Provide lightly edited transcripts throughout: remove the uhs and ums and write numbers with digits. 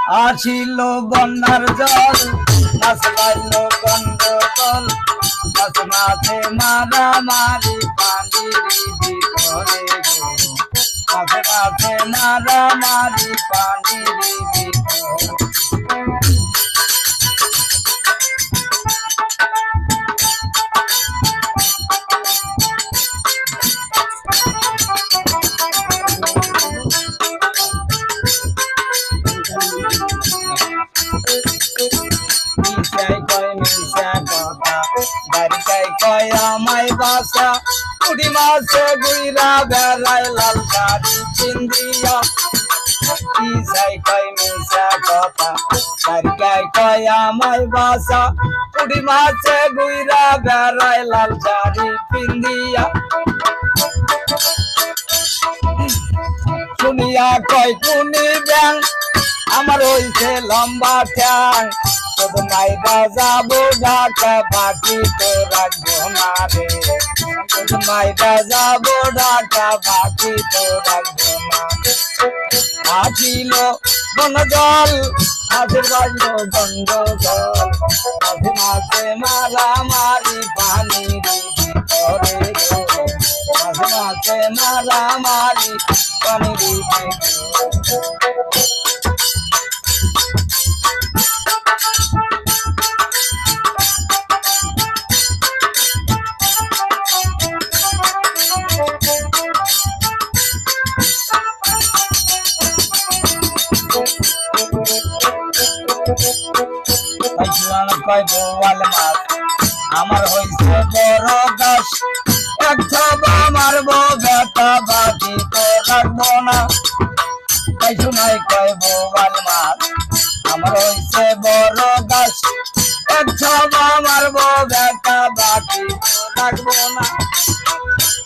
আসিল বন্যার জল মাছ পাইল গন্ডগোল মাছ মাছে মারামারি পানির ভিতরে মাছ মাছে মারামারি পানির ভিতরে বাড়িটাই কয় আমায় বাসা পুরি মাসে গুইরা বেড়ায় লাল শাড়ি চিন্দিয়া ইসাই কয় মিশা কথা বাড়িটাই কয় আমায় বাসা পুরি মাসে গুইরা বেড়ায় লাল শাড়ি পিন্দিয়া শুনিয়া কয় কুনি ব্যাং আমার হইছে লম্বা ঠ্যাং শুধু মাইরা যাবো ঢাকা বাকি তো রাখবো না রে শুধু মাইরা যাবো ঢাকা বাকি তো রাখবো না আসিল বন জল আজের বাজলো গন্ডগোল মাঝে মাঝে মারামারি পানির ভিতরে মাঝে মাঝে মারামারি পানির ভিতরে কয় বোয়াল মাছ আমার হইছে বড় গাছ এক ছবা মারবো বেটা বাকি তো রাখবো না তাই শুনাই কয় বোয়াল মাছ আমার হইছে বড় গাছ এক ছবা মারবো বেটা বাকি তো রাখবো না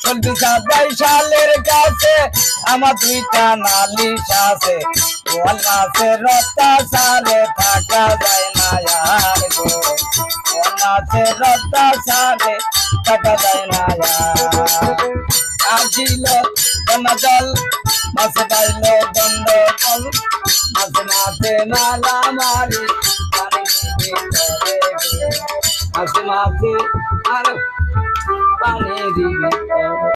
চলবি সাতাই সালের কাছে আমার দুইটা নালিশ আছে বোয়াল মাছের রত্তা সারে থাকা যায় না আর গো বোয়াল মাছের রত্তা সারে থাকা যায় না আসিল বন্যা জল মাছ পাইল গন্ডগোল মাছ মাছে মারামারি পানির ভিতরে মাছ মাছে আর পানির ভিতরে